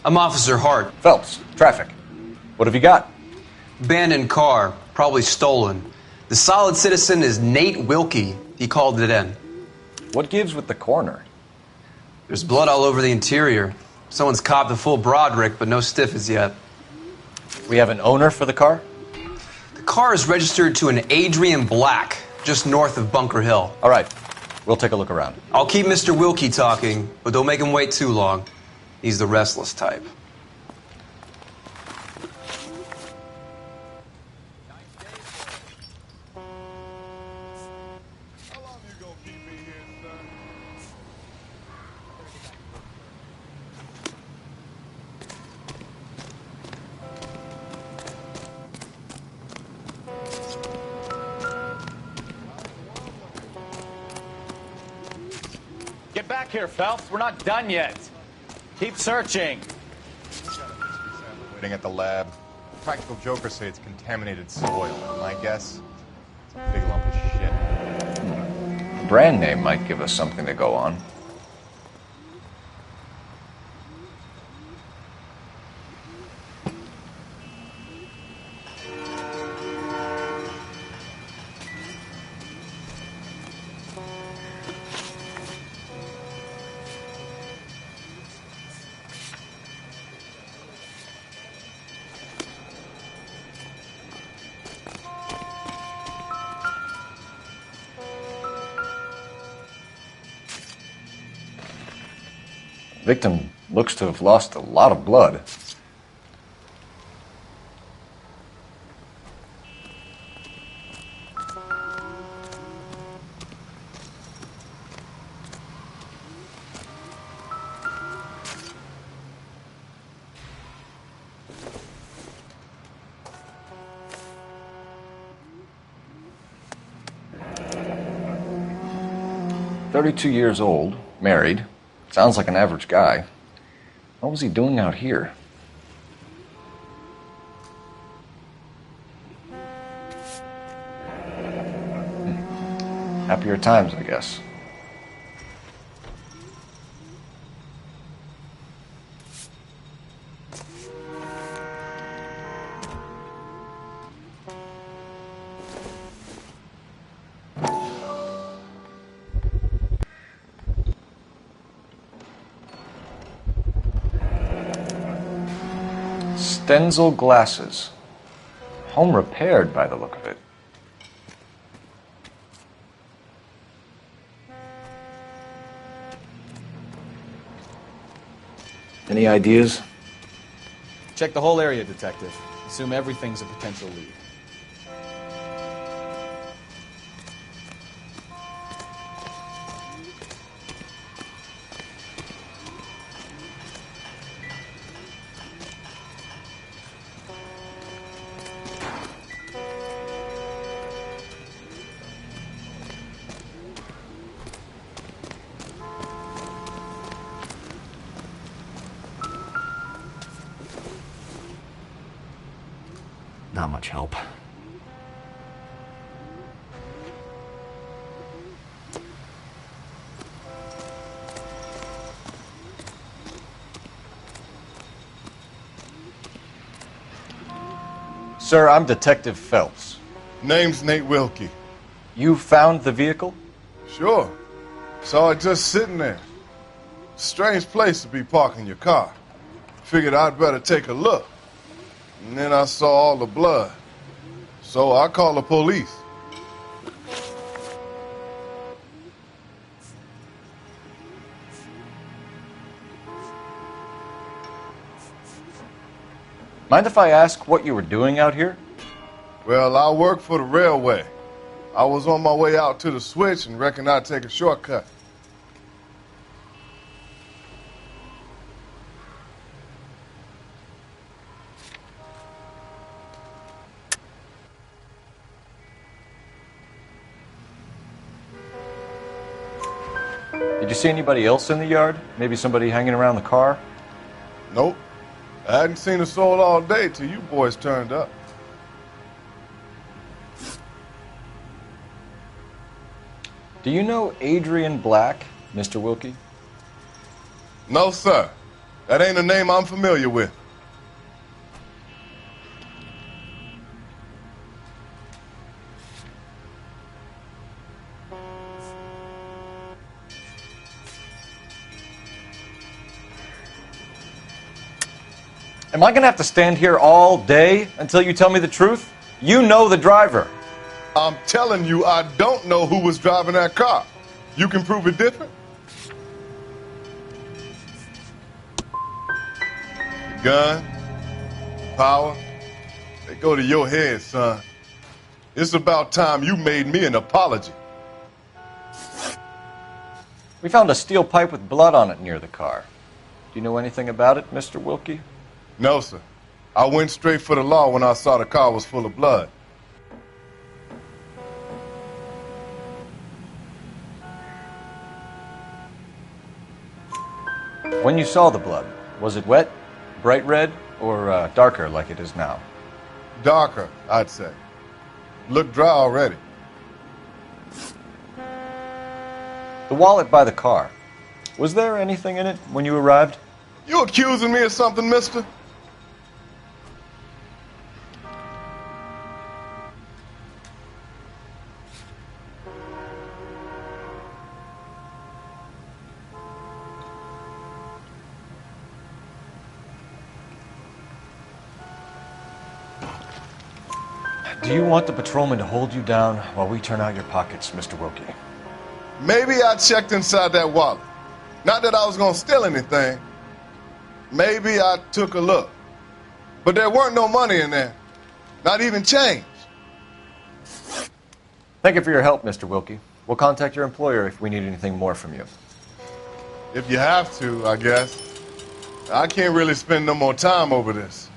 I'm Officer Hart. Phelps, traffic. What have you got? Abandoned car, probably stolen. The solid citizen is Nate Wilkie. He called it in. What gives with the coroner? There's blood all over the interior. Someone's copped a full Broderick, but no stiff as yet. We have an owner for the car? The car is registered to an Adrian Black, just north of Bunker Hill. All right. We'll take a look around. I'll keep Mr. Wilkie talking, but don't make him wait too long. He's the restless type. Get back here, Phelps. We're not done yet. Keep searching. Waiting at the lab. Practical jokers say it's contaminated soil. My guess, it's a big lump of shit. The brand name might give us something to go on. Victim looks to have lost a lot of blood. "32 years old, married. Sounds like an average guy. What was he doing out here?" Happier times, I guess. Stenzel glasses. Home repaired by the look of it. Any ideas? Check the whole area, Detective. Assume everything's a potential lead. Not much help. Sir, I'm Detective Phelps. Name's Nate Wilkie. You found the vehicle? Sure. Saw it just sitting there. Strange place to be parking your car. Figured I'd better take a look. And then I saw all the blood. So I called the police. Mind if I ask what you were doing out here? Well, I work for the railway. I was on my way out to the switch and reckoned I'd take a shortcut. Did you see anybody else in the yard? Maybe somebody hanging around the car? Nope. I hadn't seen a soul all day till you boys turned up. Do you know Adrian Black, Mr. Wilkie? No, sir. That ain't a name I'm familiar with. Am I going to have to stand here all day until you tell me the truth? You know the driver. I'm telling you, I don't know who was driving that car. You can prove it different? The gun, the power, they go to your head, son. It's about time you made me an apology. We found a steel pipe with blood on it near the car. Do you know anything about it, Mr. Wilkie? No, sir. I went straight for the law when I saw the car was full of blood. When you saw the blood, was it wet, bright red, or darker like it is now? Darker, I'd say. Looked dry already. The wallet by the car. Was there anything in it when you arrived? You accusing me of something, mister? Do you want the patrolman to hold you down while we turn out your pockets, Mr. Wilkie? Maybe I checked inside that wallet. Not that I was gonna steal anything. Maybe I took a look. But there weren't no money in there. Not even change. Thank you for your help, Mr. Wilkie. We'll contact your employer if we need anything more from you. If you have to, I guess. I can't really spend no more time over this.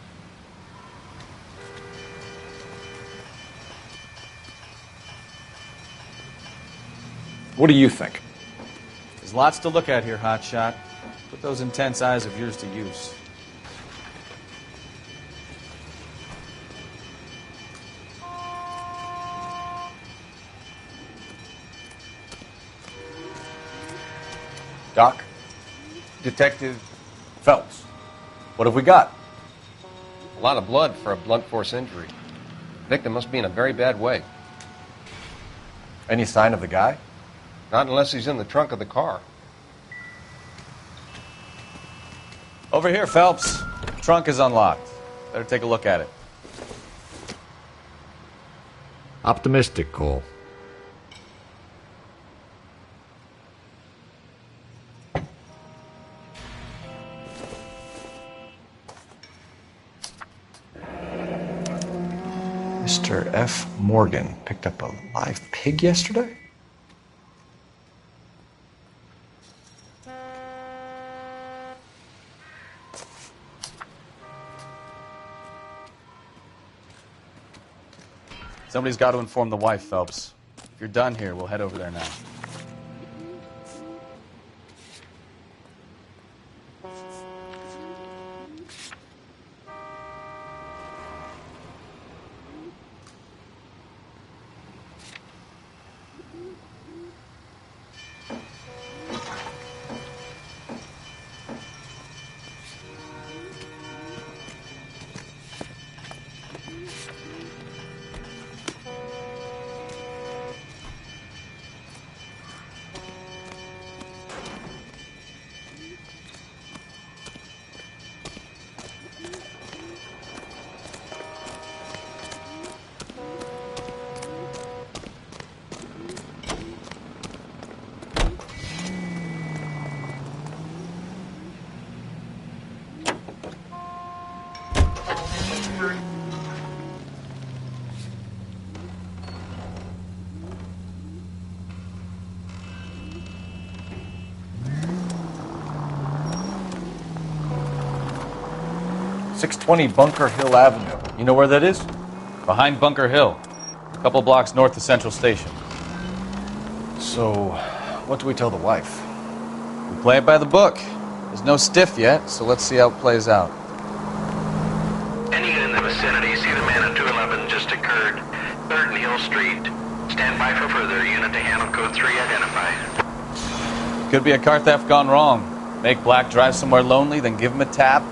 What do you think? There's lots to look at here, hotshot. Put those intense eyes of yours to use. Doc? Detective, Phelps. What have we got? a lot of blood for a blunt force injury. Victim must be in a very bad way. Any sign of the guy? Not unless he's in the trunk of the car. Over here, Phelps. Trunk is unlocked. Better take a look at it. Optimistic, Cole. Mr. F. Morgan picked up a live pig yesterday? Somebody's got to inform the wife, Phelps. If you're done here, we'll head over there now. .620 Bunker Hill Avenue. You know where that is? Behind Bunker Hill. A couple blocks north of Central Station. So, what do we tell the wife? We play it by the book. There's no stiff yet, so let's see how it plays out. Any unit in the vicinity, see the man at 211 just occurred. 3rd and Hill Street. Stand by for further. Unit to handle code 3 identified. Could be a car theft gone wrong. Make Black drive somewhere lonely, then give him a tap?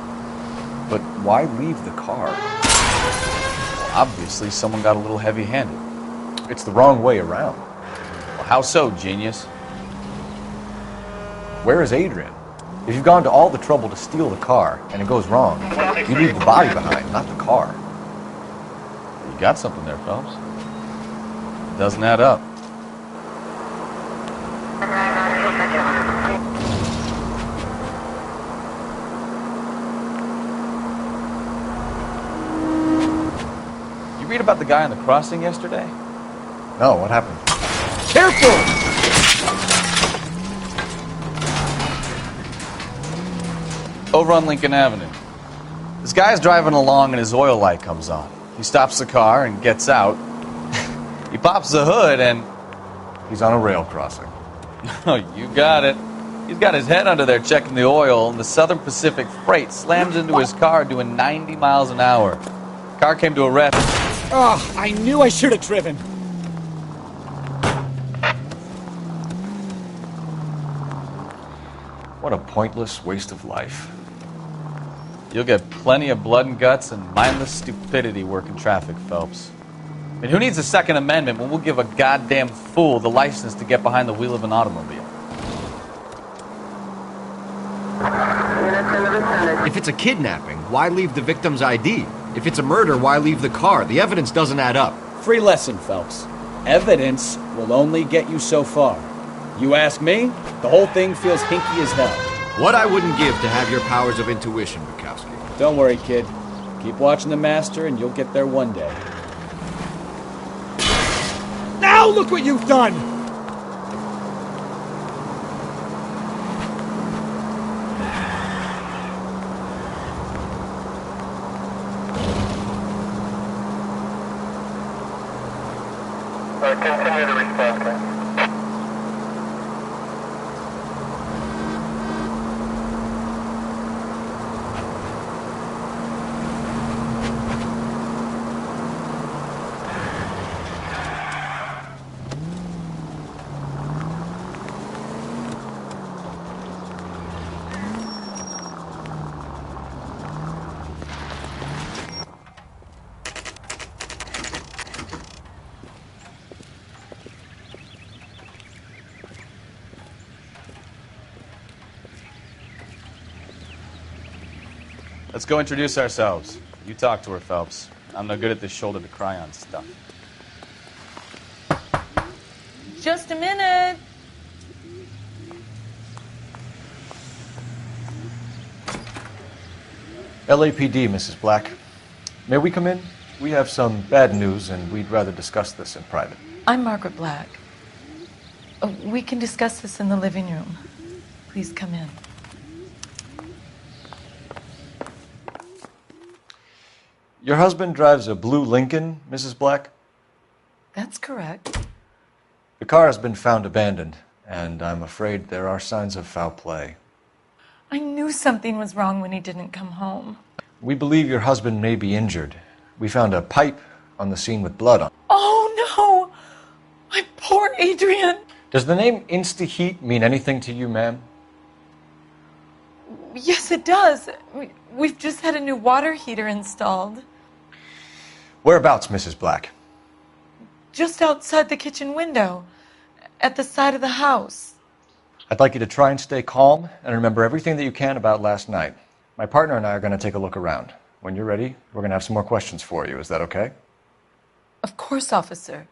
But why leave the car? Well, obviously, someone got a little heavy-handed. It's the wrong way around. Well, how so, genius? Where is Adrian? If you've gone to all the trouble to steal the car and it goes wrong, you leave the body behind, not the car. You got something there, Phelps. It doesn't add up. You read about the guy on the crossing yesterday? No, what happened? Careful! Over on Lincoln Avenue. This guy's driving along and his oil light comes on. He stops the car and gets out. He pops the hood and... He's on a rail crossing. Oh, you got it. He's got his head under there checking the oil, and the Southern Pacific Freight slams into his car doing 90 miles an hour. Car came to a rest. Oh, I knew I should have driven. What a pointless waste of life. You'll get plenty of blood and guts and mindless stupidity working traffic, Phelps. I mean, who needs a Second Amendment when we'll give a goddamn fool the license to get behind the wheel of an automobile? If it's a kidnapping, why leave the victim's ID? If it's a murder, why leave the car? The evidence doesn't add up. Free lesson, Phelps. Evidence will only get you so far. You ask me, the whole thing feels hinky as hell. What I wouldn't give to have your powers of intuition, Bukowski. Don't worry, kid. Keep watching the master and you'll get there one day. Now look what you've done! Continue to respond, please. Let's go introduce ourselves. You talk to her, Phelps. I'm no good at this shoulder to cry on stuff. Just a minute. LAPD, Mrs. Black. May we come in? We have some bad news and we'd rather discuss this in private. I'm Margaret Black. We can discuss this in the living room. Please come in. Your husband drives a blue Lincoln, Mrs. Black? That's correct. The car has been found abandoned, and I'm afraid there are signs of foul play. I knew something was wrong when he didn't come home. We believe your husband may be injured. We found a pipe on the scene with blood on it. Oh, no! My poor Adrian! Does the name Insta-Heat mean anything to you, ma'am? Yes, it does. We've just had a new water heater installed. Whereabouts, Mrs. Black? Just outside the kitchen window, at the side of the house. I'd like you to try and stay calm and remember everything that you can about last night. My partner and I are going to take a look around. When you're ready, we're going to have some more questions for you. Is that okay? Of course, officer.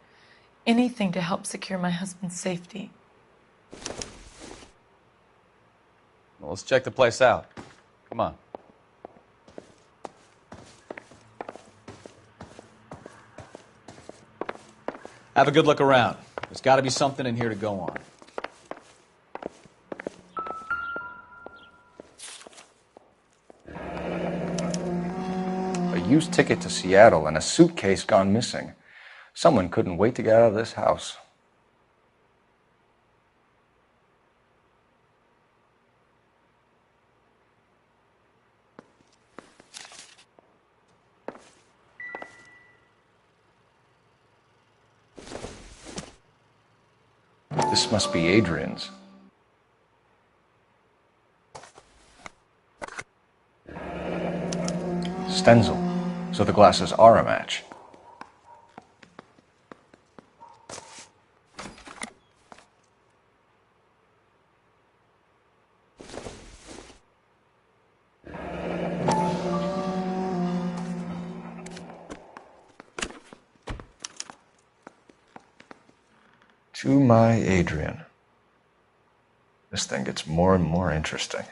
Anything to help secure my husband's safety. Well, let's check the place out. Come on. Have a good look around. There's got to be something in here to go on. A used ticket to Seattle and a suitcase gone missing. Someone couldn't wait to get out of this house. This must be Adrian's. Stenzel. So the glasses are a match. To my Adrian. This thing gets more and more interesting.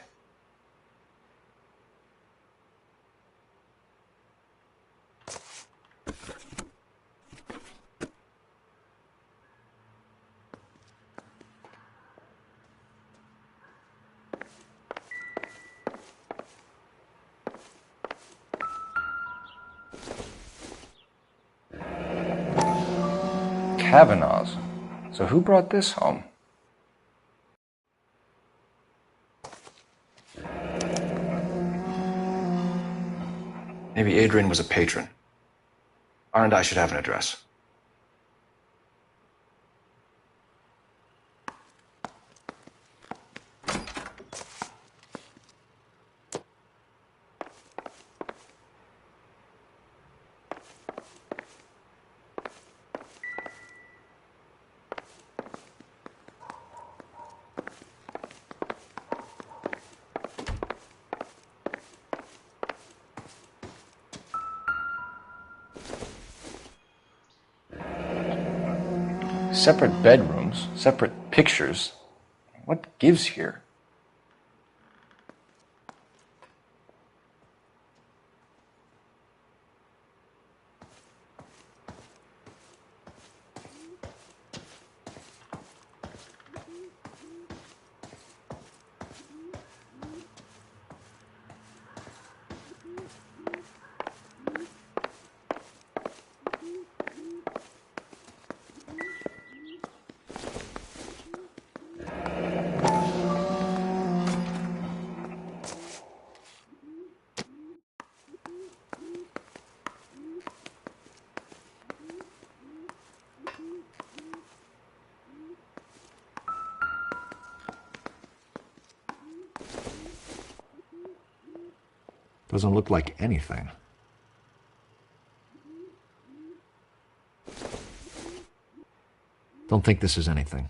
Kavanaugh's. So who brought this home? Maybe Adrian was a patron. R&I should have an address. Separate bedrooms, separate pictures. What gives here? Doesn't look like anything. Don't think this is anything.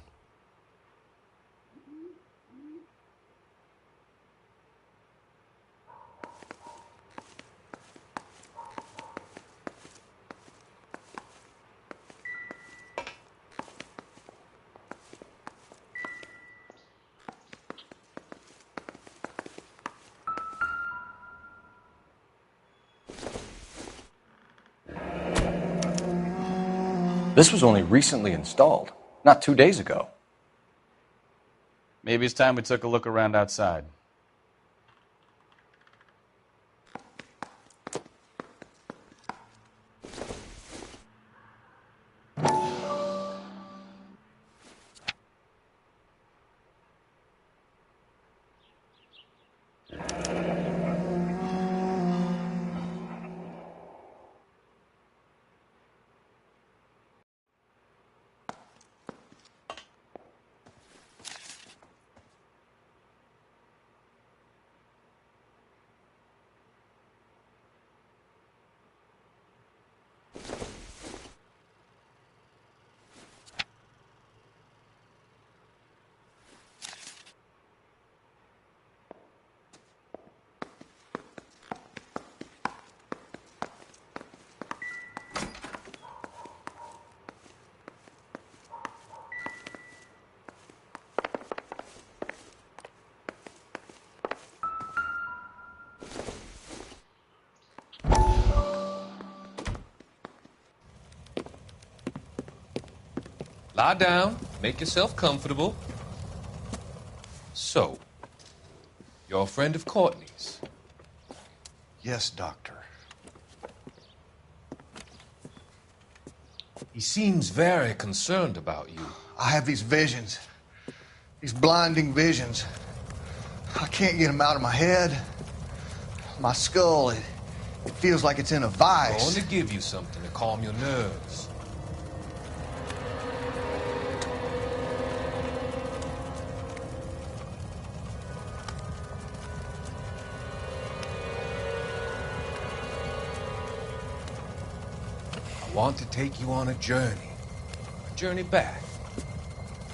This was only recently installed, not 2 days ago. Maybe it's time we took a look around outside. Lie down, make yourself comfortable. So, you're a friend of Courtney's? Yes, Doctor. He seems very concerned about you. I have these visions. These blinding visions. I can't get them out of my head. My skull, it feels like it's in a vice. I'm going to give you something to calm your nerves. want to take you on a journey back.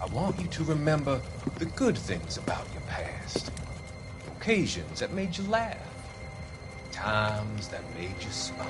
I want you to remember the good things about your past, occasions that made you laugh, times that made you smile.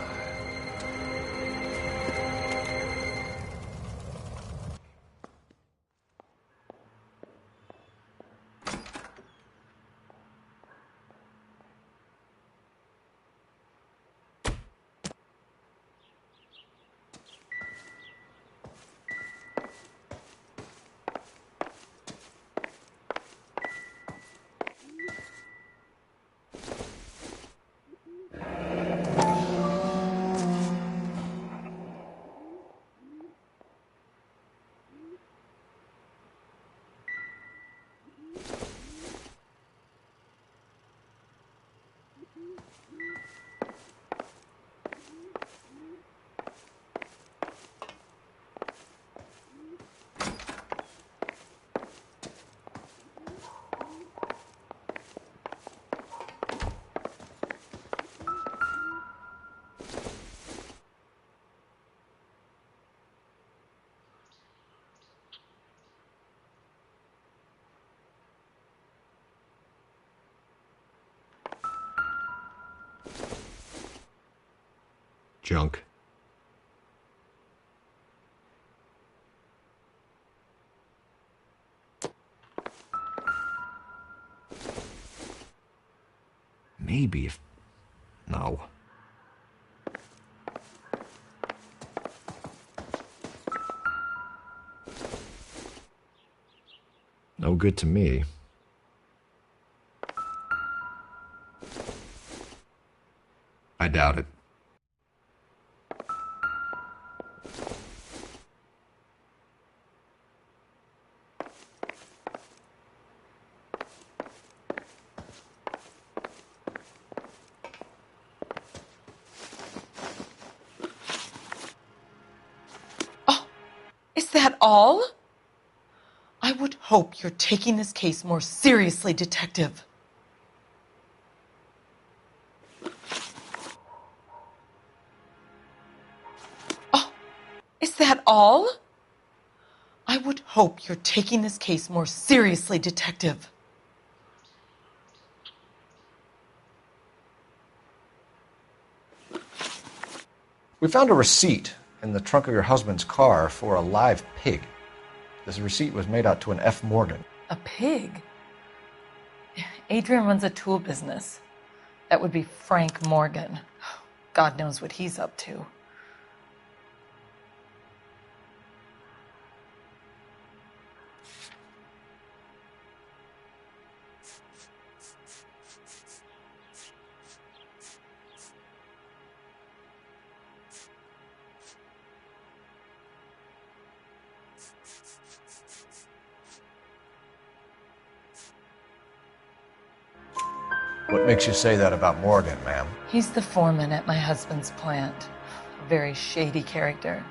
Junk. Maybe if... No. No good to me. I doubt it. Is that all? I would hope you're taking this case more seriously, Detective. Oh, is that all? I would hope you're taking this case more seriously, Detective. We found a receipt in the trunk of your husband's car for a live pig. This receipt was made out to an F. Morgan. A pig? Adrian runs a tool business. That would be Frank Morgan. God knows what he's up to. What makes you say that about Morgan, ma'am? He's the foreman at my husband's plant. A very shady character.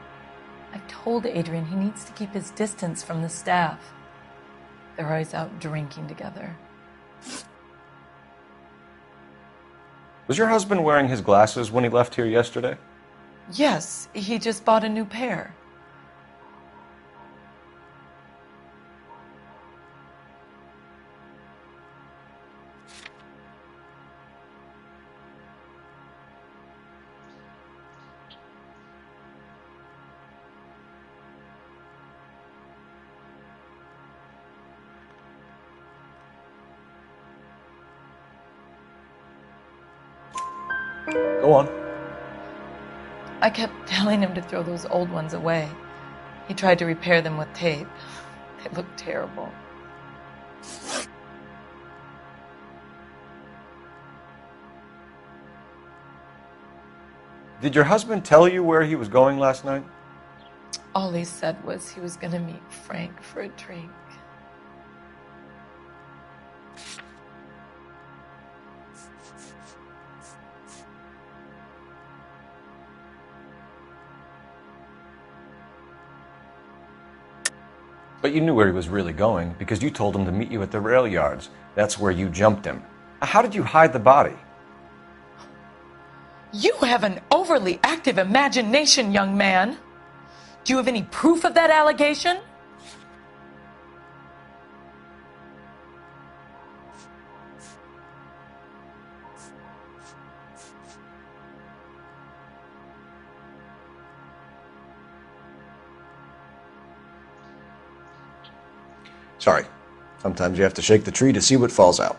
I've told Adrian he needs to keep his distance from the staff. They're always out drinking together. Was your husband wearing his glasses when he left here yesterday? Yes, he just bought a new pair. Go on. I kept telling him to throw those old ones away. He tried to repair them with tape. They look terrible. Did your husband tell you where he was going last night? All he said was he was going to meet Frank for a drink. But you knew where he was really going because you told him to meet you at the rail yards. That's where you jumped him. How did you hide the body? You have an overly active imagination, young man. Do you have any proof of that allegation? Sorry. Sometimes you have to shake the tree to see what falls out.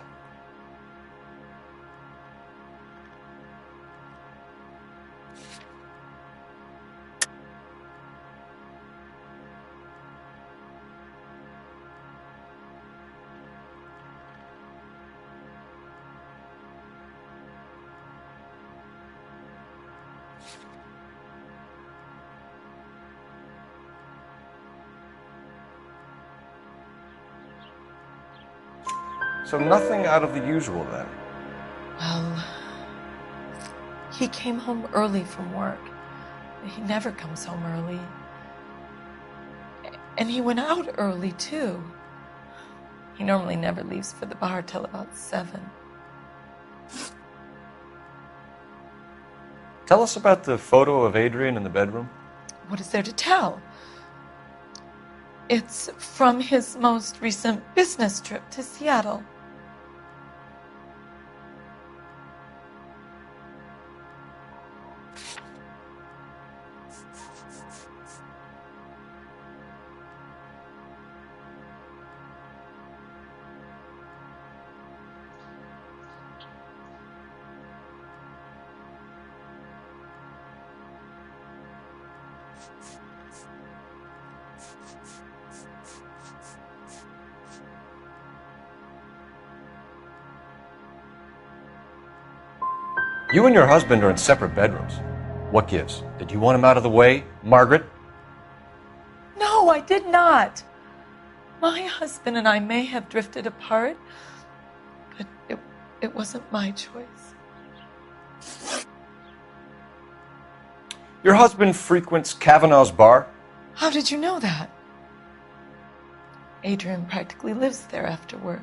So nothing out of the usual then? Well, he came home early from work. He never comes home early. And he went out early, too. He normally never leaves for the bar till about 7. Tell us about the photo of Adrian in the bedroom. What is there to tell? It's from his most recent business trip to Seattle. You and your husband are in separate bedrooms. What gives? Did you want him out of the way, Margaret? No, I did not. My husband and I may have drifted apart, but it wasn't my choice. Your husband frequents Kavanaugh's bar? How did you know that? Adrian practically lives there after work.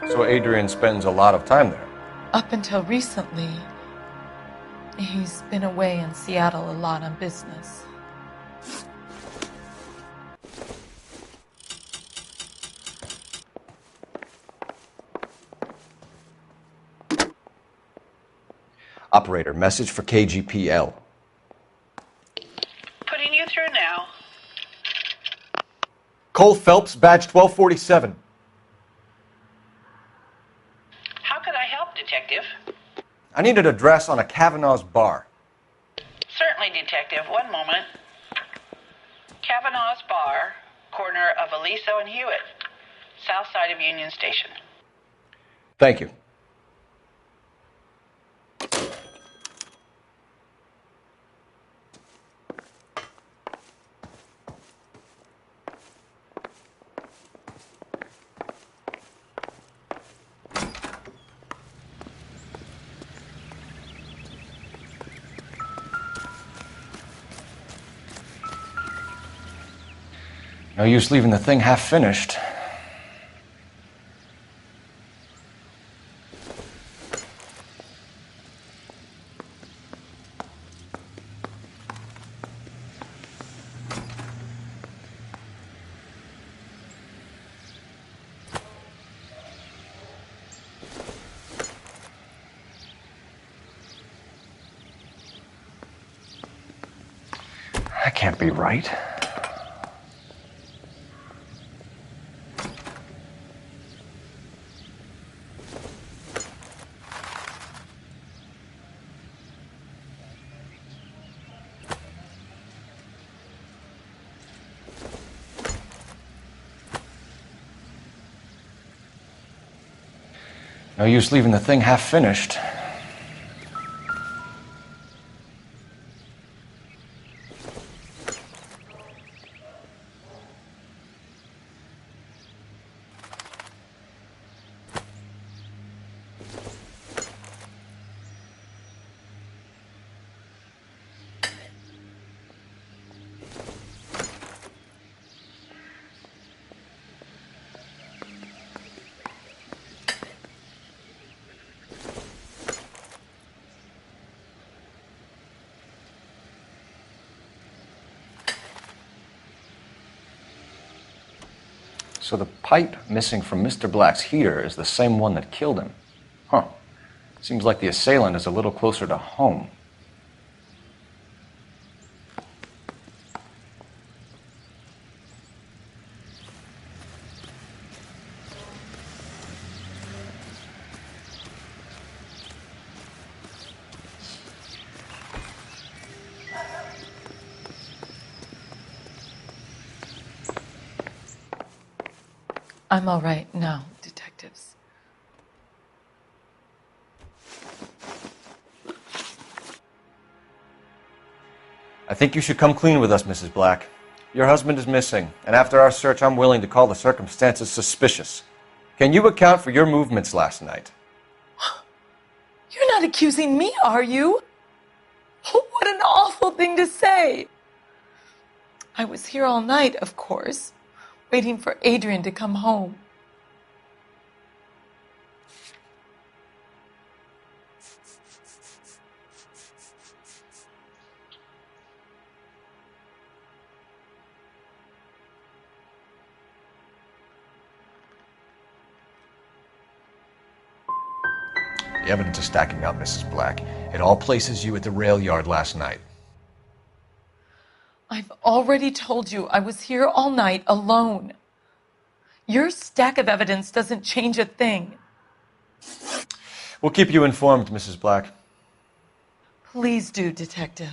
So Adrian spends a lot of time there. Up until recently, he's been away in Seattle a lot on business. Operator, message for KGPL. Putting you through now. Cole Phelps, badge 1247. How could I help, Detective? I need an address on a Kavanaugh's bar. Certainly, Detective. One moment. Kavanaugh's Bar, corner of Aliso and Hewitt, south side of Union Station. Thank you. No use leaving the thing half finished. That can't be right. No use leaving the thing half finished. So the pipe missing from Mr. Black's heater is the same one that killed him. Huh. Seems like the assailant is a little closer to home. I'm all right now, detectives. I think you should come clean with us, Mrs. Black. Your husband is missing, and after our search, I'm willing to call the circumstances suspicious. Can you account for your movements last night? You're not accusing me, are you? What an awful thing to say. I was here all night, of course, waiting for Adrian to come home. The evidence is stacking up, Mrs. Black. It all places you at the rail yard last night. I've already told you I was here all night alone. Your stack of evidence doesn't change a thing. We'll keep you informed, Mrs. Black. Please do, Detective.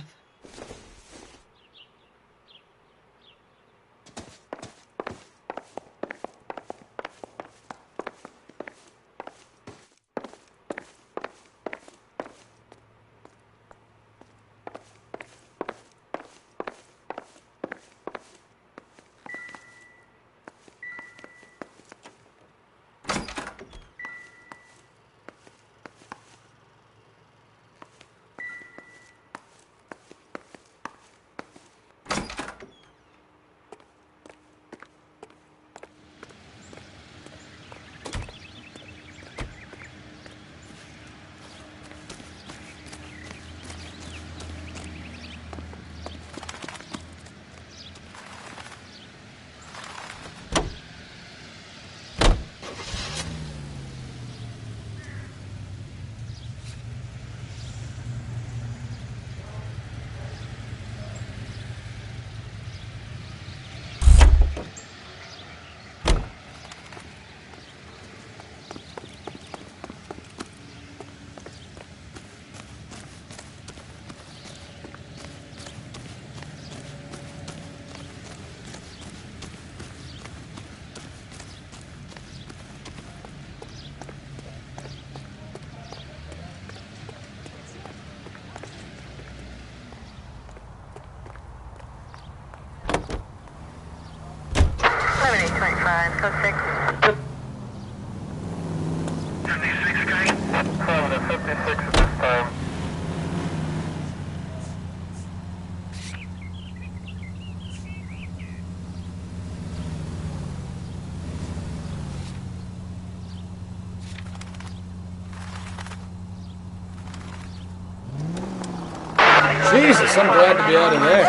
Jesus, I'm glad to be out of there.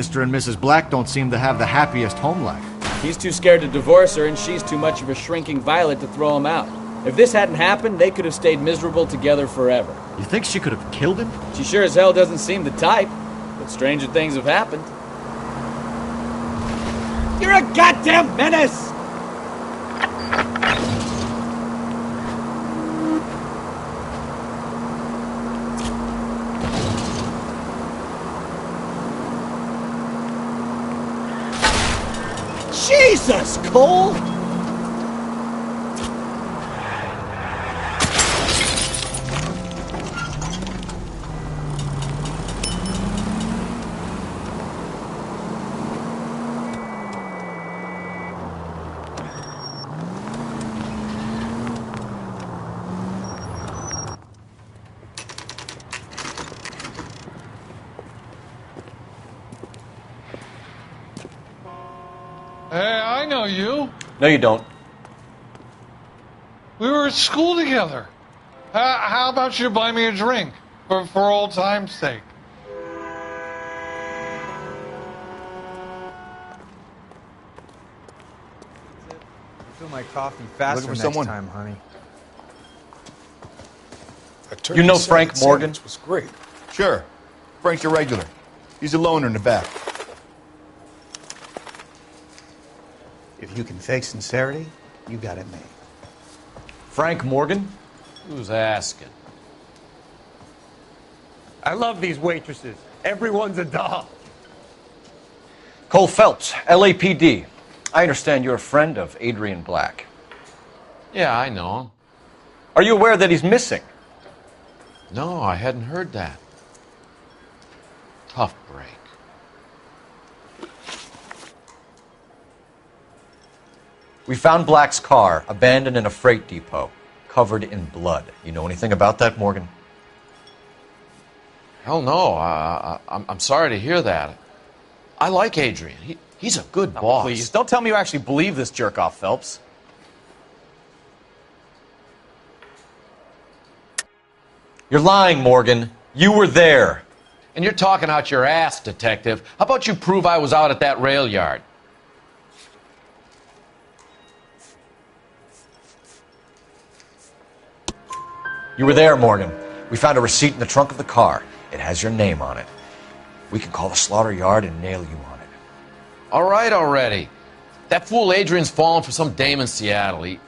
Mr. and Mrs. Black don't seem to have the happiest home life. He's too scared to divorce her, and she's too much of a shrinking violet to throw him out. If this hadn't happened, they could have stayed miserable together forever. You think she could have killed him? She sure as hell doesn't seem the type, but stranger things have happened. You're a goddamn menace! Jesus, Cole! Hey, I know you. No, you don't. We were at school together. How about you buy me a drink for old time's sake? Fill my coffee faster Looking for next someone? time, honey. You know Frank Morgan? Was great. Sure. Frank's a regular. He's a loner in the back. If you can fake sincerity, you got it made. Frank Morgan? Who's asking? I love these waitresses. Everyone's a doll. Cole Phelps, LAPD. I understand you're a friend of Adrian Black. Yeah, I know him. Are you aware that he's missing? No, I hadn't heard that. Tough break. We found Black's car abandoned in a freight depot, covered in blood. You know anything about that, Morgan? Hell no. I'm sorry to hear that. I like Adrian. He's a good boss. Please, don't tell me you actually believe this jerk-off, Phelps. You're lying, Morgan. You were there. And you're talking out your ass, detective. How about you prove I was out at that rail yard? You were there, Morgan. We found a receipt in the trunk of the car. It has your name on it. We can call the slaughter yard and nail you on it. All right already. That fool Adrian's fallen for some dame in Seattle. He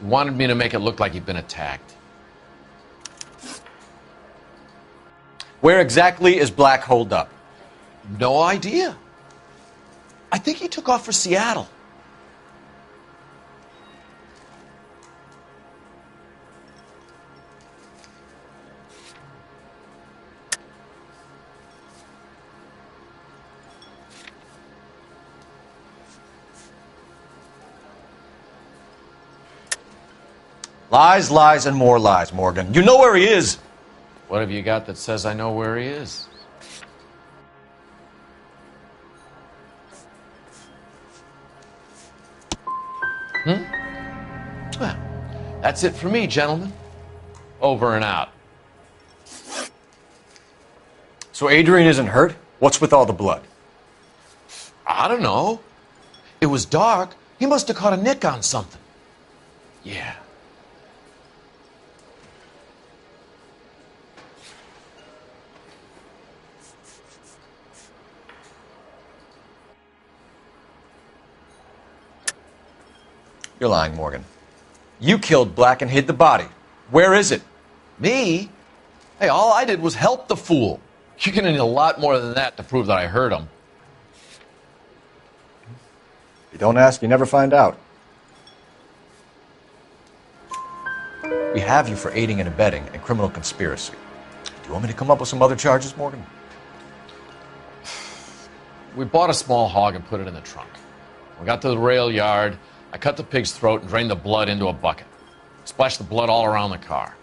wanted me to make it look like he'd been attacked. Where exactly is Black holed up? No idea. I think he took off for Seattle. Lies, lies, and more lies, Morgan. You know where he is. What have you got that says I know where he is? Well, that's it for me, gentlemen. Over and out. So Adrian isn't hurt? What's with all the blood? I don't know. It was dark. He must have caught a nick on something. Yeah. You're lying, Morgan. You killed Black and hid the body. Where is it? Me? Hey, all I did was help the fool. You're gonna need a lot more than that to prove that I hurt him. You don't ask, you never find out. We have you for aiding and abetting and criminal conspiracy. Do you want me to come up with some other charges, Morgan? We bought a small hog and put it in the trunk. We got to the rail yard. I cut the pig's throat and drained the blood into a bucket. Splashed the blood all around the car.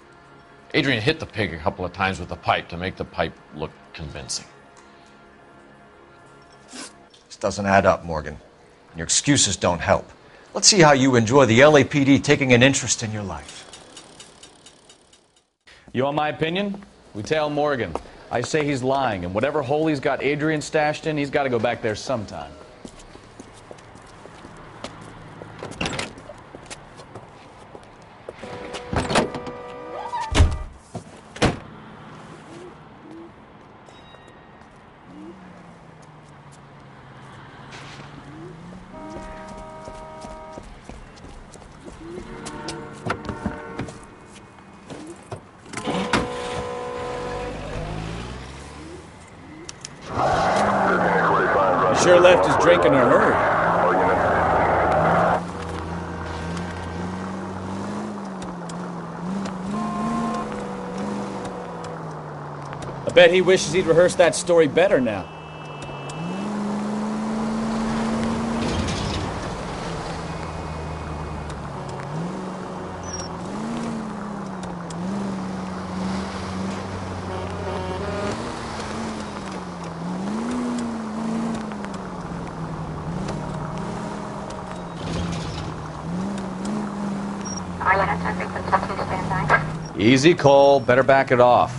Adrian hit the pig a couple of times with the pipe to make the pipe look convincing. This doesn't add up, Morgan. Your excuses don't help. Let's see how you enjoy the LAPD taking an interest in your life. You want my opinion? We tail Morgan. I say he's lying, and whatever hole he's got Adrian stashed in, he's got to go back there sometime. He sure left his drink in a hurry. I bet he wishes he'd rehearsed that story better now. Easy, Cole. Better back it off.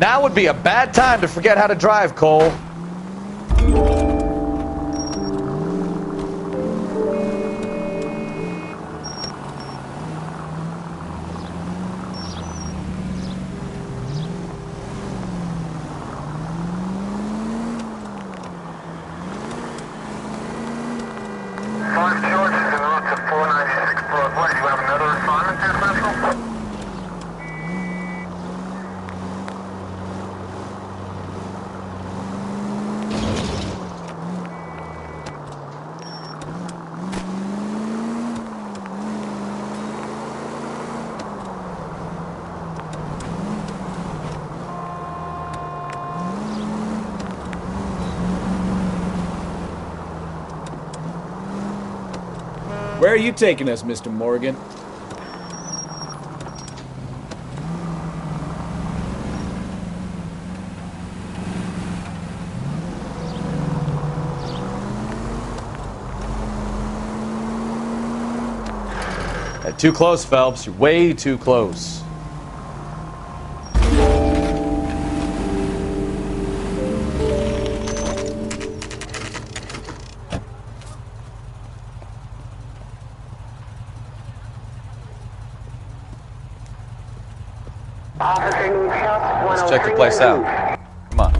Now would be a bad time to forget how to drive, Cole. Where are you taking us, Mr. Morgan? Too close, Phelps. You're way too close. Let's check the place out. Come on.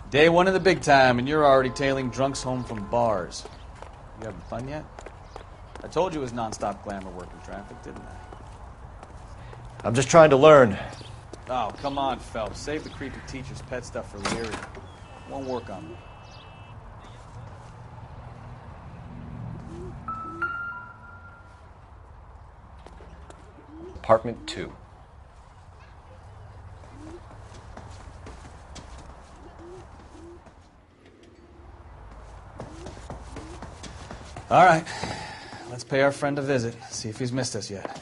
Day one of the big time, and you're already tailing drunks home from bars. You having fun yet? I told you it was non-stop glamour working traffic, didn't I? I'm just trying to learn. Oh, come on, Phelps. Save the creepy teacher's pet stuff for Leary. Won't work on me. Apartment 2. All right. Let's pay our friend a visit. See if he's missed us yet.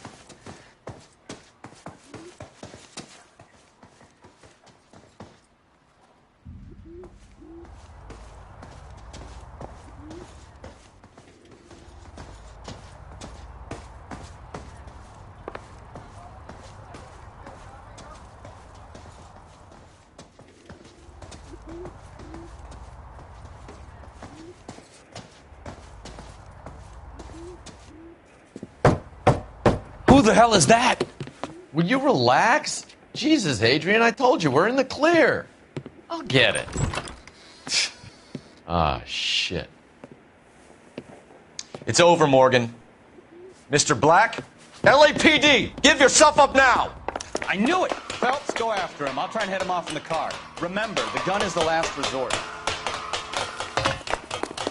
Who the hell is that? Will you relax? Jesus, Adrian, I told you, we're in the clear. I'll get it. Ah, shit. It's over, Morgan. Mr. Black? LAPD! Give yourself up now! I knew it! Phelps, go after him. I'll try and head him off in the car. Remember, the gun is the last resort.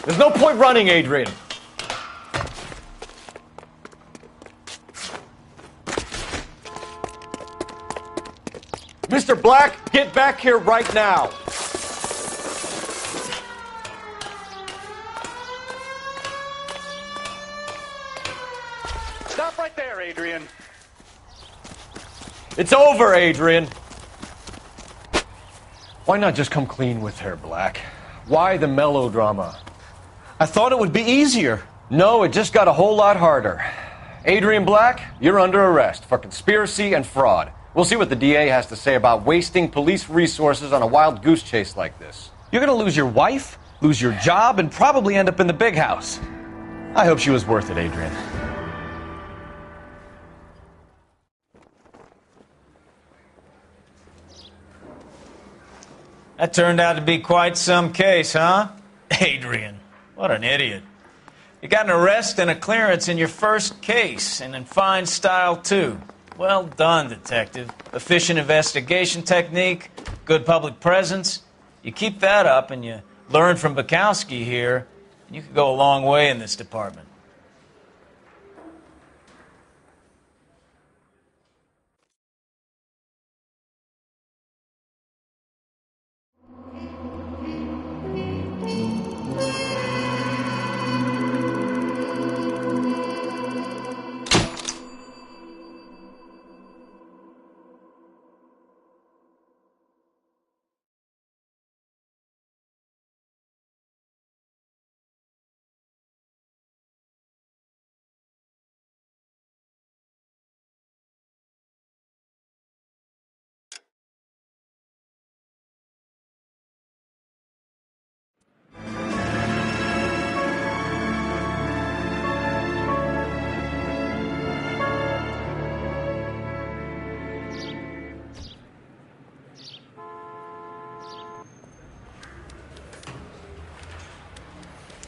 There's no point running, Adrian. Mr. Black, get back here right now. Stop right there, Adrian. It's over, Adrian. Why not just come clean with her, Black? Why the melodrama? I thought it would be easier. No, it just got a whole lot harder. Adrian Black, you're under arrest for conspiracy and fraud. We'll see what the DA has to say about wasting police resources on a wild goose chase like this. You're gonna lose your wife, lose your job, and probably end up in the big house. I hope she was worth it, Adrian. That turned out to be quite some case, huh? Adrian, what an idiot. You got an arrest and a clearance in your first case, and in fine style, too. Well done, detective. Efficient investigation technique, good public presence. You keep that up and you learn from Bukowski here, and you could go a long way in this department.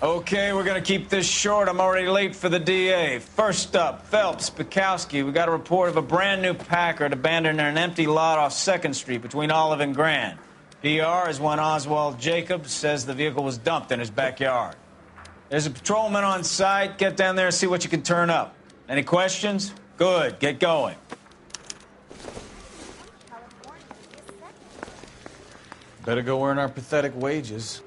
Okay, we're gonna keep this short. I'm already late for the DA. First up, Phelps, Bukowski. We got a report of a brand new Packard abandoned in an empty lot off 2nd Street between Olive and Grand. PR is one Oswald Jacobs says the vehicle was dumped in his backyard. There's a patrolman on site. Get down there and see what you can turn up. Any questions? Good, get going. Better go earn our pathetic wages.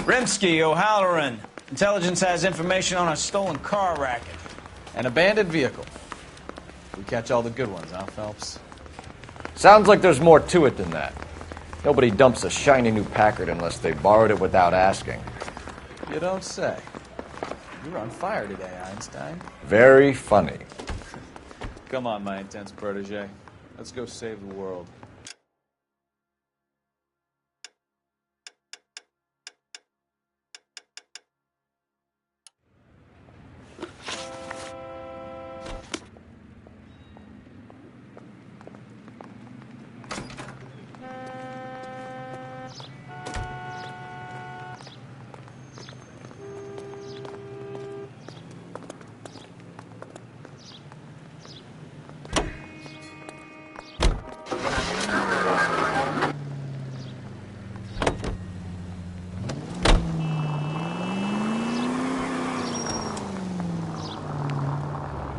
Rimsky, O'Halloran. Intelligence has information on a stolen car racket. An abandoned vehicle. We catch all the good ones, huh, Phelps? Sounds like there's more to it than that. Nobody dumps a shiny new Packard unless they borrowed it without asking. You don't say. You're on fire today, Einstein. Very funny. Come on, my intense protege. Let's go save the world.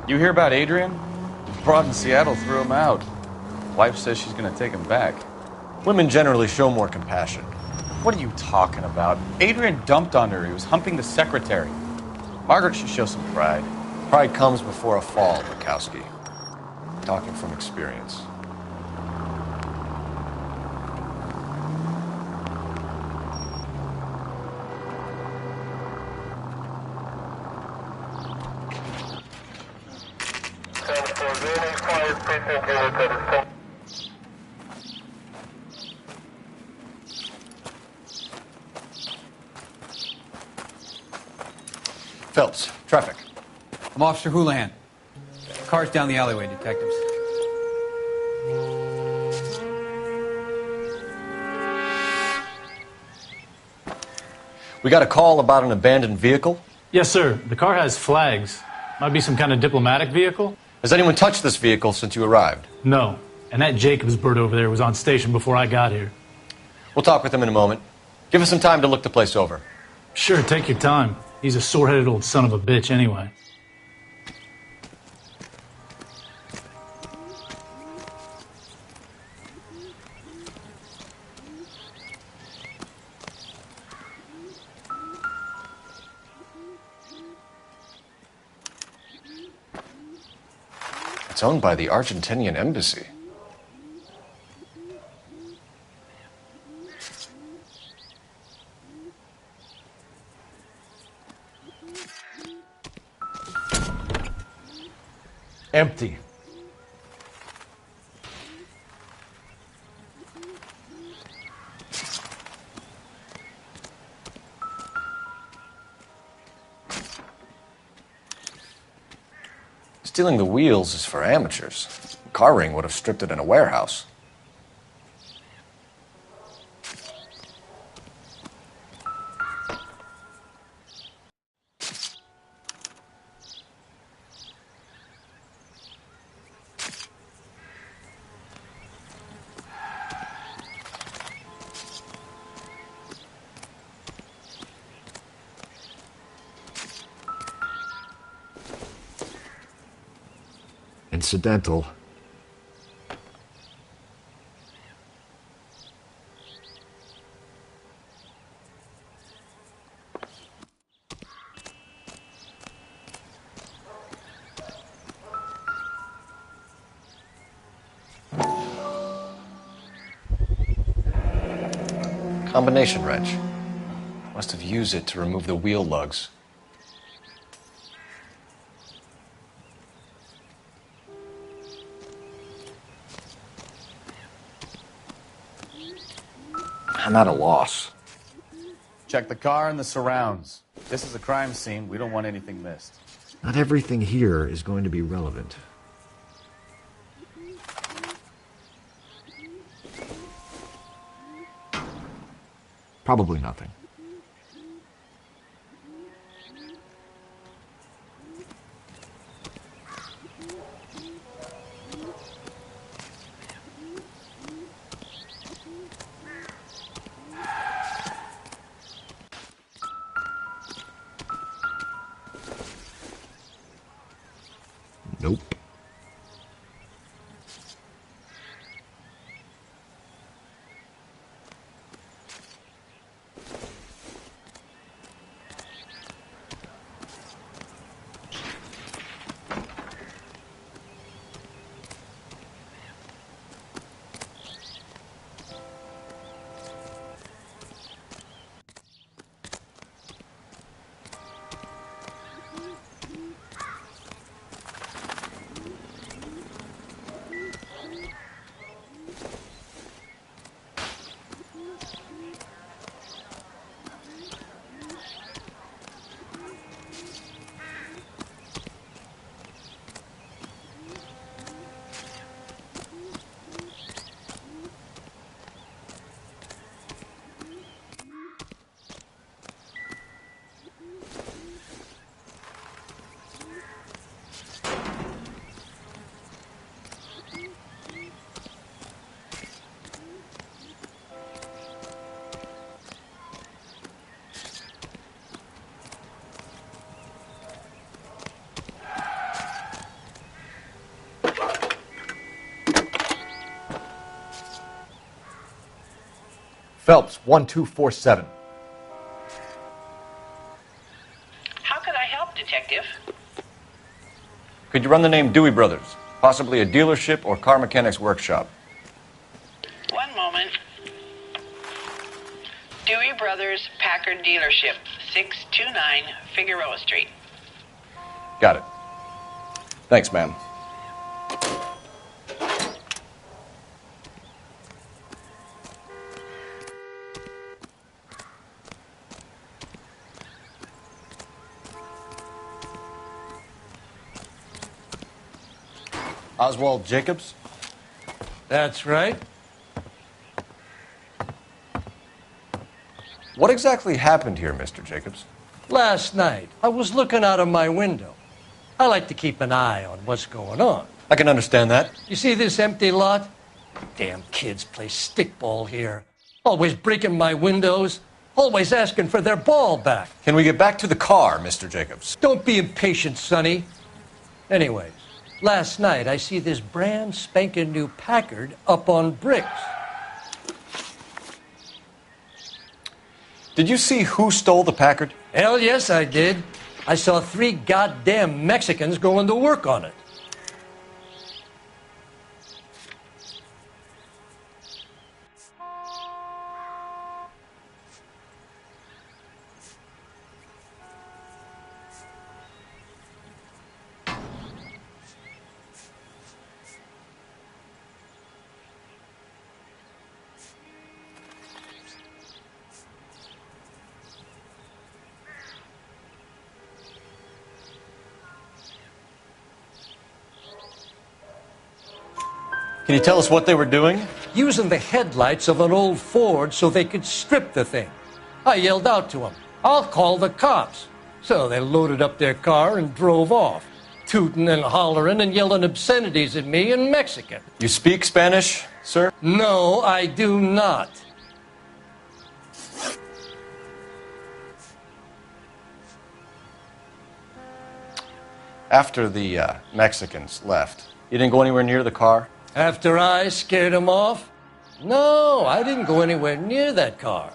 You hear about Adrian? Broad in Seattle threw him out. Wife says she's going to take him back. Women generally show more compassion. What are you talking about? Adrian dumped on her. He was humping the secretary. Margaret should show some pride. Pride comes before a fall, Bukowski. Talking from experience. Phelps, traffic. I'm Officer Houlihan. Car's down the alleyway, detectives. We got a call about an abandoned vehicle? Yes, sir. The car has flags. Might be some kind of diplomatic vehicle. Has anyone touched this vehicle since you arrived? No. And that Jacobs bird over there was on station before I got here. We'll talk with him in a moment. Give us some time to look the place over. Sure, take your time. He's a sore-headed old son of a bitch anyway. It's owned by the Argentinian embassy. Empty. Stealing the wheels is for amateurs. Car ring would have stripped it in a warehouse. Incidental. Combination wrench. Must have used it to remove the wheel lugs. I'm at a loss. Check the car and the surrounds. This is a crime scene. We don't want anything missed. Not everything here is going to be relevant. Probably nothing. Nope. Phelps, 1247. How could I help, Detective? Could you run the name Dewey Brothers? Possibly a dealership or car mechanics workshop. One moment. Dewey Brothers Packard Dealership, 629 Figueroa Street. Got it. Thanks, ma'am. Oswald Jacobs? That's right. What exactly happened here, Mr. Jacobs? Last night, I was looking out of my window. I like to keep an eye on what's going on. I can understand that. You see this empty lot? Damn kids play stickball here. Always breaking my windows. Always asking for their ball back. Can we get back to the car, Mr. Jacobs? Don't be impatient, Sonny. Anyways, last night I see this brand spanking new Packard up on bricks. Did you see who stole the Packard? Hell yes, I did. I saw 3 goddamn Mexicans going to work on it. Can you tell us what they were doing? Using the headlights of an old Ford so they could strip the thing. I yelled out to them, "I'll call the cops." So they loaded up their car and drove off, tooting and hollering and yelling obscenities at me in Mexican. You speak Spanish, sir? No, I do not. After the Mexicans left, you didn't go anywhere near the car? After I scared them off? No, I didn't go anywhere near that car.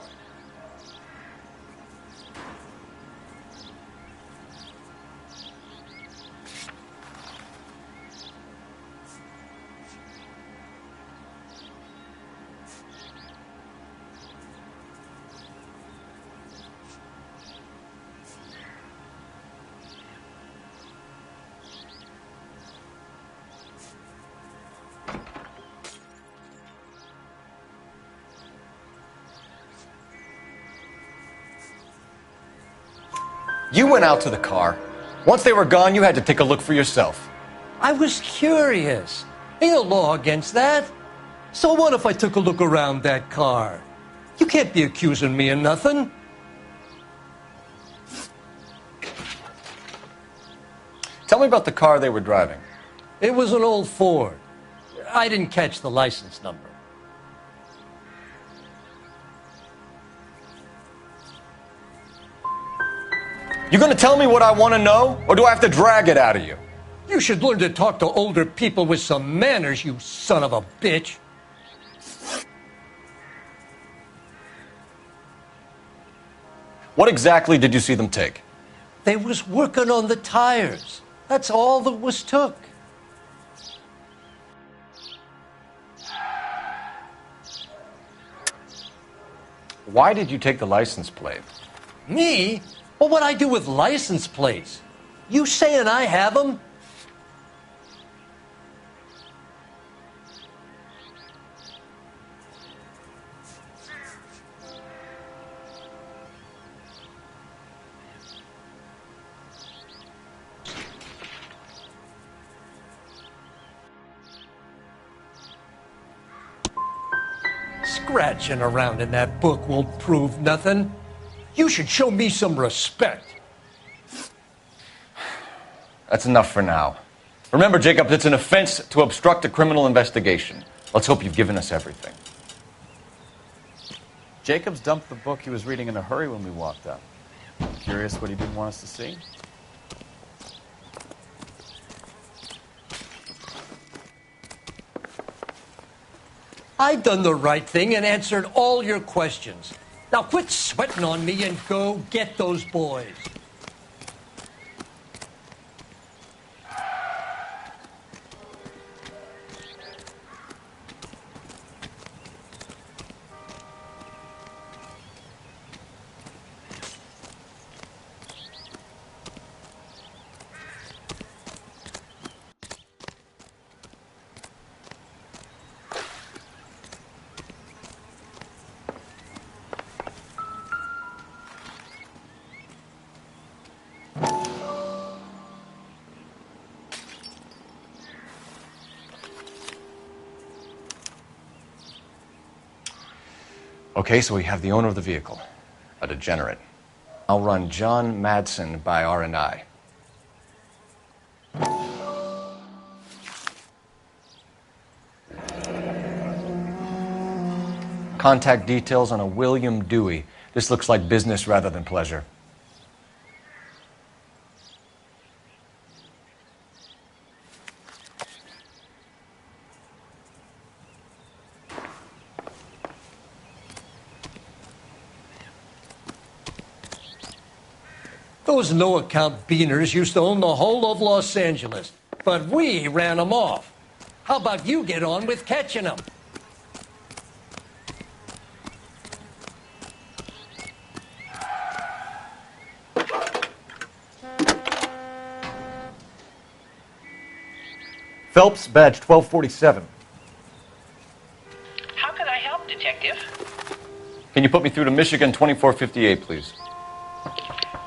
You went out to the car. Once they were gone, you had to take a look for yourself. I was curious. Ain't no law against that. So what if I took a look around that car? You can't be accusing me of nothing. Tell me about the car they were driving. It was an old Ford. I didn't catch the license number. You gonna tell me what I want to know, or do I have to drag it out of you? You should learn to talk to older people with some manners, you son of a bitch. What exactly did you see them take? They was working on the tires. That's all that was took. Why did you take the license plate? Me? Well, what I do with license plates? You saying I have them? Scratching around in that book won't prove nothing. You should show me some respect. That's enough for now. Remember, Jacob, it's an offense to obstruct a criminal investigation. Let's hope you've given us everything. Jacobs dumped the book he was reading in a hurry when we walked up. Curious what he didn't want us to see? I done the right thing and answered all your questions. Now quit sweating on me and go get those boys. Okay, so we have the owner of the vehicle, a degenerate. I'll run John Madsen by R&I. Contact details on a William Dewey. This looks like business rather than pleasure. Those no-account beaners used to own the whole of Los Angeles, but we ran them off. How about you get on with catching them? Phelps, badge 1247. How can I help, Detective? Can you put me through to Michigan 2458, please?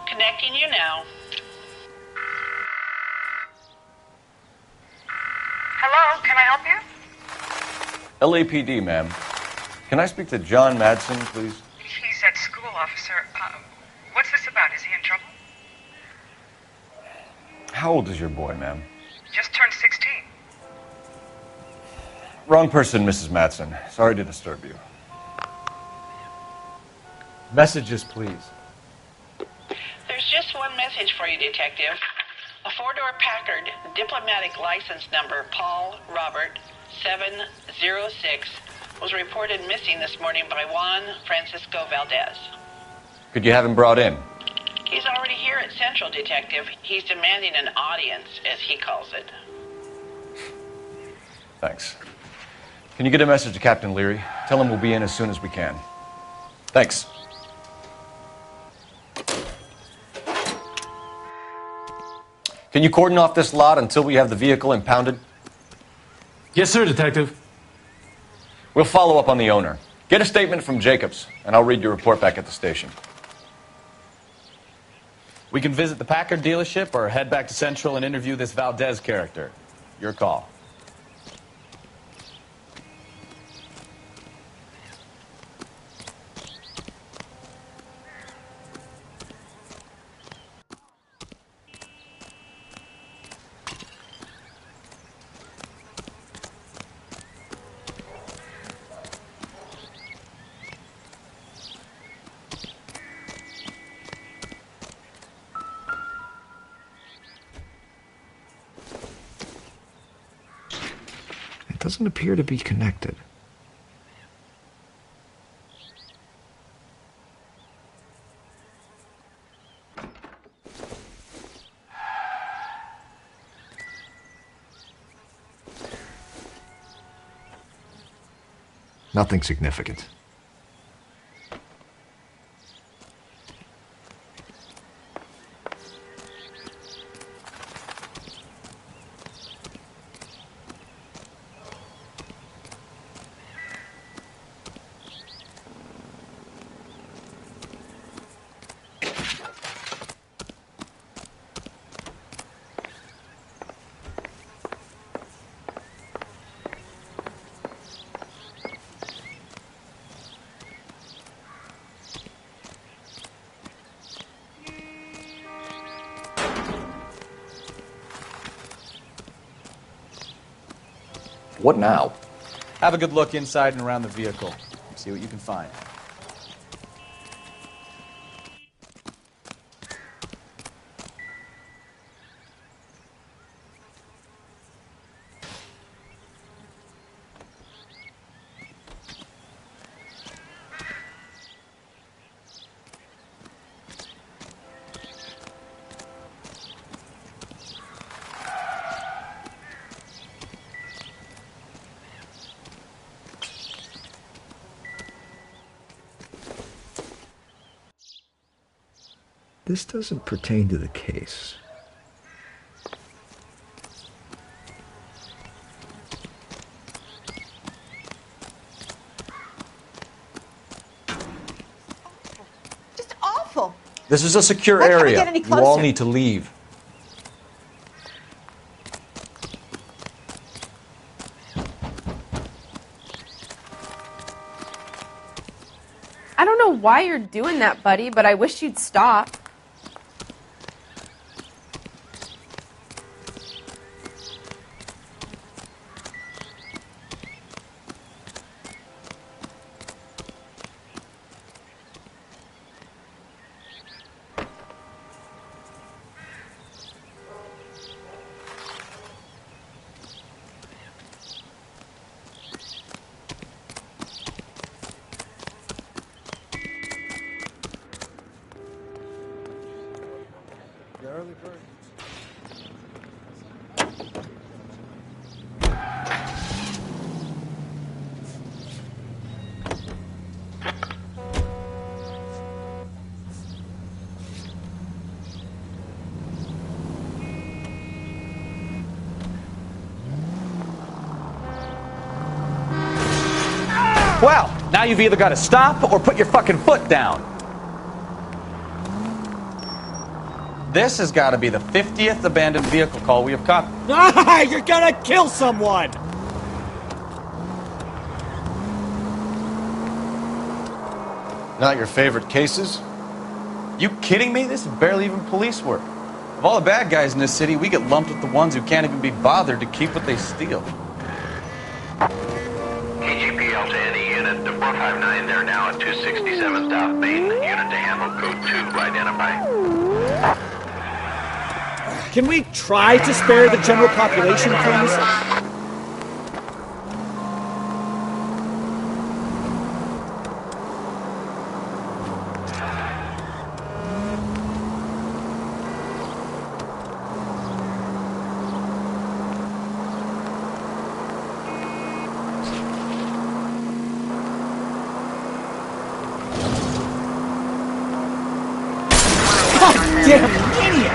Connecting you now. Hello, can I help you? LAPD, ma'am. Can I speak to John Madsen, please? He's at school, officer. What's this about? Is he in trouble? How old is your boy, ma'am? Just turned 16. Wrong person, Mrs. Madsen. Sorry to disturb you. Messages, please. There's just one message for you, Detective. A four-door Packard, diplomatic license number Paul Robert 706, was reported missing this morning by Juan Francisco Valdez. Could you have him brought in? He's already here at Central, Detective. He's demanding an audience, as he calls it. Thanks. Can you get a message to Captain Leary? Tell him we'll be in as soon as we can. Thanks. Can you cordon off this lot until we have the vehicle impounded? Yes, sir, Detective. We'll follow up on the owner. Get a statement from Jacobs, and I'll read your report back at the station. We can visit the Packard dealership or head back to Central and interview this Valdez character. Your call. doesn't appear to be connected. Nothing significant. What now? Have a good look inside and around the vehicle. See what you can find. This doesn't pertain to the case. Just awful. This is a secure Why can't we area. get any You all closer? need to leave. I don't know why you're doing that, buddy, but I wish you'd stop. Well, now you've either got to stop or put your fucking foot down. This has got to be the 50th abandoned vehicle call we have caught. You're gonna kill someone! Not your favorite cases? You kidding me? This is barely even police work. Of all the bad guys in this city, we get lumped with the ones who can't even be bothered to keep what they steal. KGPL to any unit. The 459, they're now at 267 South Main. Unit to handle code 2, identify. Can we try to spare the general population, please? Damn idiot!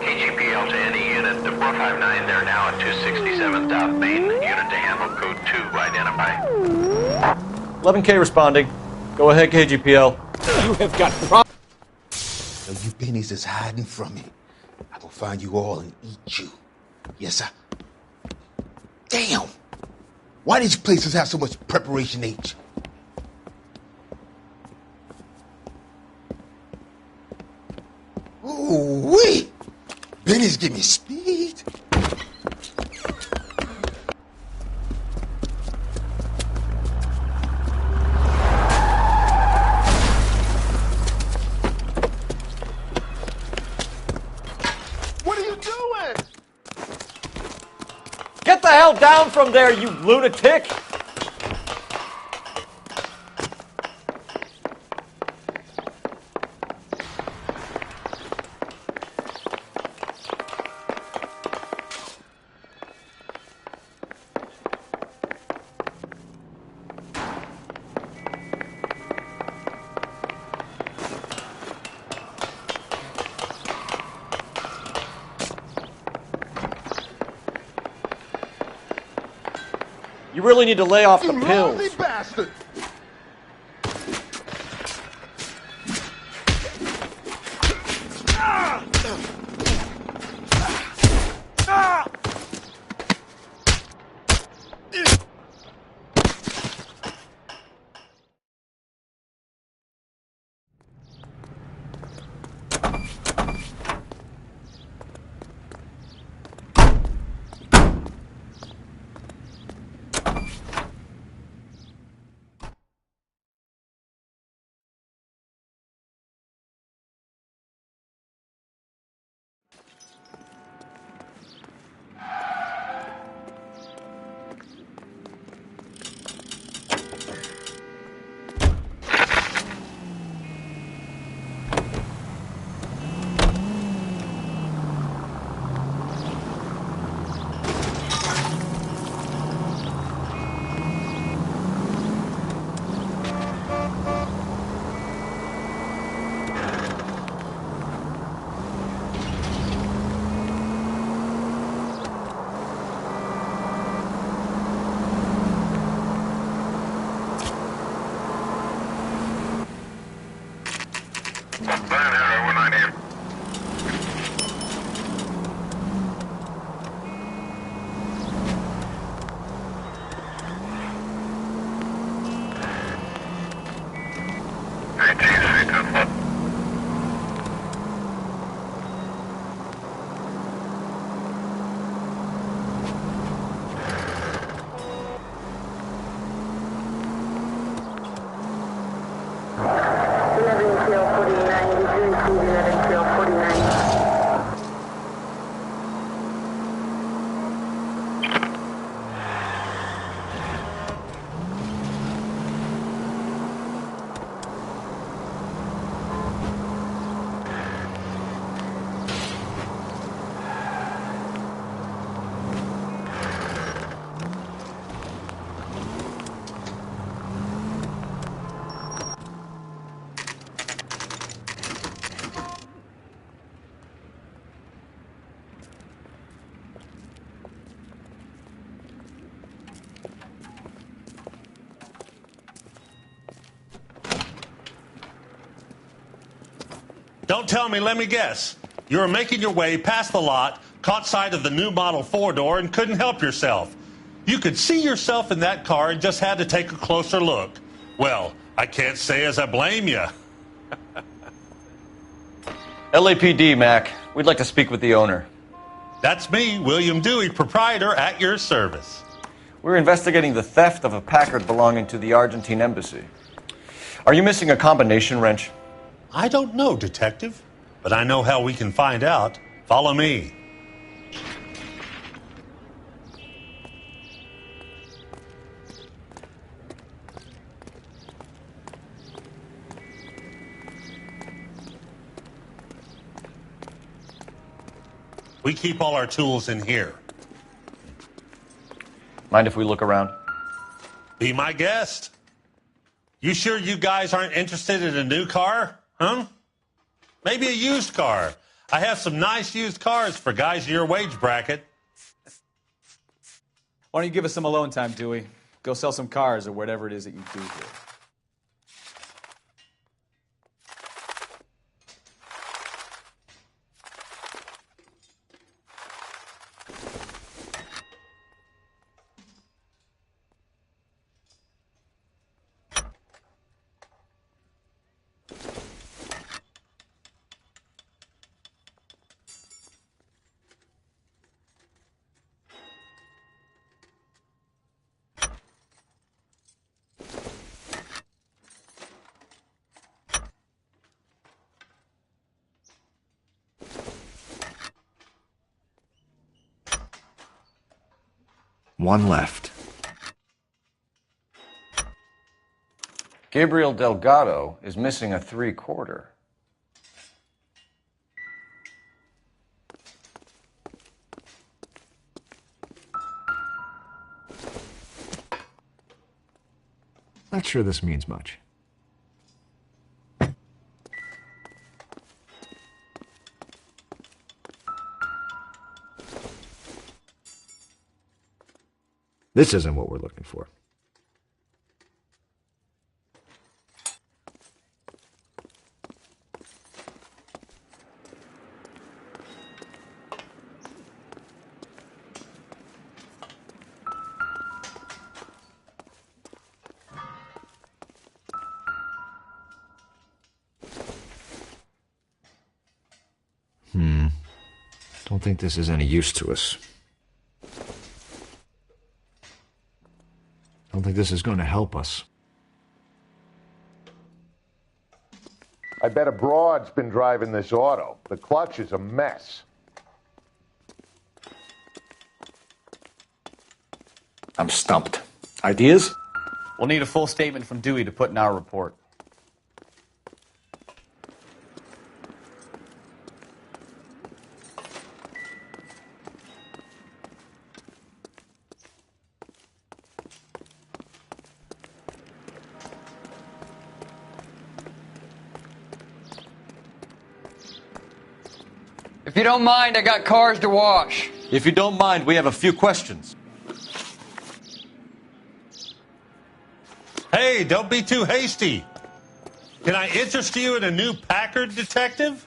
KGPL to any unit. The 459, they're now at 267 South Main. Unit to handle code 2, identify. 11K responding. Go ahead, KGPL. You have got problems. So you pennies is hiding from me. I will find you all and eat you. Yes, sir. Damn! Why these places have so much preparation H? Ooh-wee! Benny's give me speed. Get the hell down from there, you lunatic! You really need to lay off the pills. Lousy bastard! Don't tell me, let me guess. You were making your way past the lot, caught sight of the new model four-door, and couldn't help yourself. You could see yourself in that car and just had to take a closer look. Well, I can't say as I blame you. LAPD, Mac. We'd like to speak with the owner. That's me, William Dewey, proprietor, at your service. We're investigating the theft of a Packard belonging to the Argentine embassy. Are you missing a combination wrench? I don't know, Detective, but I know how we can find out. Follow me. We keep all our tools in here. Mind if we look around? Be my guest. You sure you guys aren't interested in a new car? Huh? Maybe a used car. I have some nice used cars for guys of your wage bracket. Why don't you give us some alone time, Dewey? Go sell some cars or whatever it is that you do here. One left. Gabriel Delgado is missing a 3/4. Not sure this means much. This isn't what we're looking for. Don't think this is any use to us. Don't think this is going to help us. I bet a broad's been driving this auto. The clutch is a mess. I'm stumped. Ideas? We'll need a full statement from Dewey to put in our report. If you don't mind, I got cars to wash. If you don't mind, we have a few questions. Hey, don't be too hasty. Can I interest you in a new Packard, detective?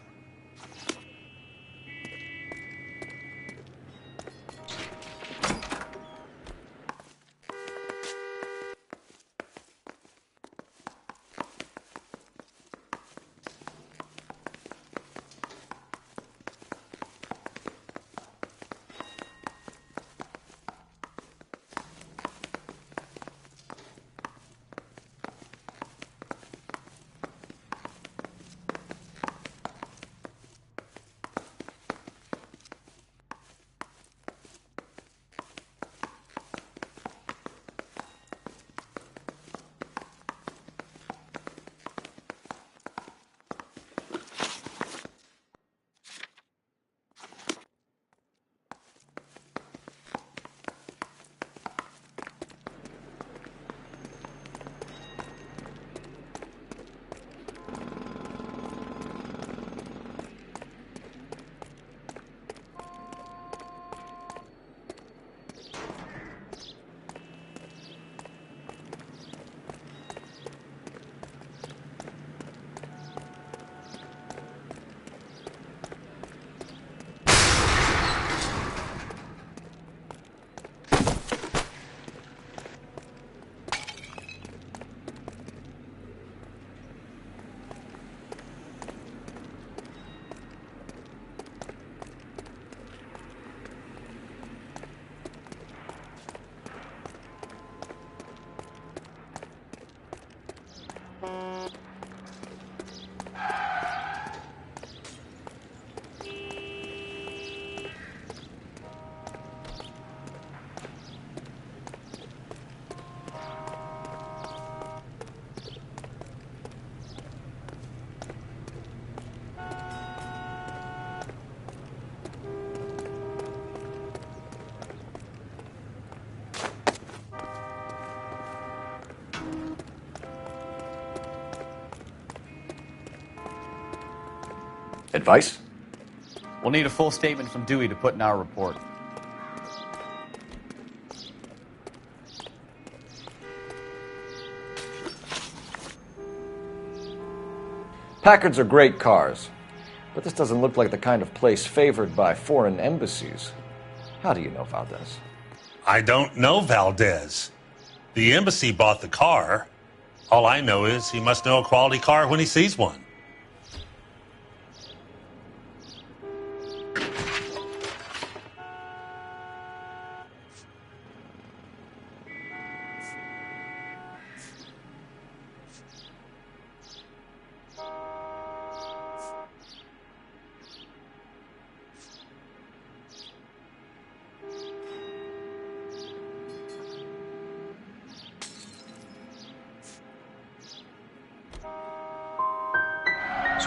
Advice? We'll need a full statement from Dewey to put in our report. Packards are great cars, but this doesn't look like the kind of place favored by foreign embassies. How do you know Valdez? I don't know Valdez. The embassy bought the car. All I know is he must know a quality car when he sees one.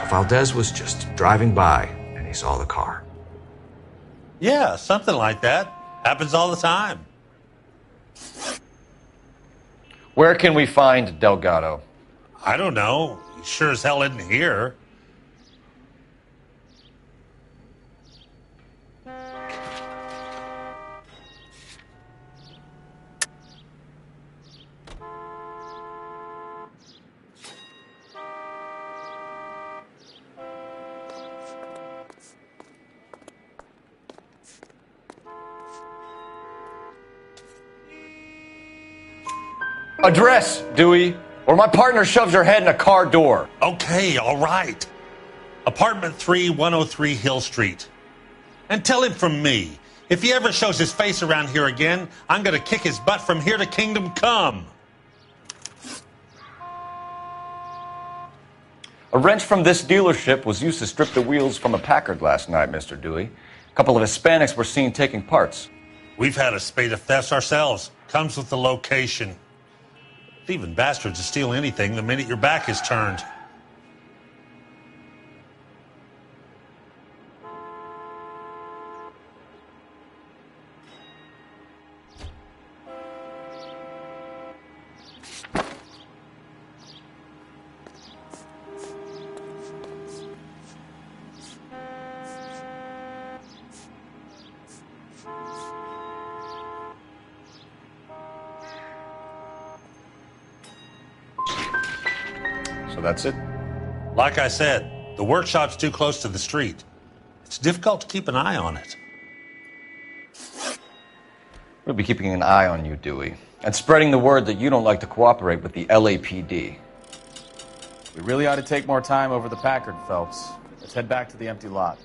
So Valdez was just driving by, and he saw the car. Yeah, something like that. Happens all the time. Where can we find Delgado? I don't know. He sure as hell isn't here. Address, Dewey, or my partner shoves her head in a car door. Okay, all right. Apartment 3, 103 Hill Street. And tell him from me, if he ever shows his face around here again, I'm going to kick his butt from here to kingdom come. A wrench from this dealership was used to strip the wheels from a Packard last night, Mr. Dewey. A couple of Hispanics were seen taking parts. We've had a spate of thefts ourselves. Comes with the location. Thieving bastards to steal anything the minute your back is turned. So that's it? Like I said, the workshop's too close to the street. It's difficult to keep an eye on it. We'll be keeping an eye on you, Dewey, and spreading the word that you don't like to cooperate with the LAPD. We really ought to take more time over the Packard, Phelps. Let's head back to the empty lot.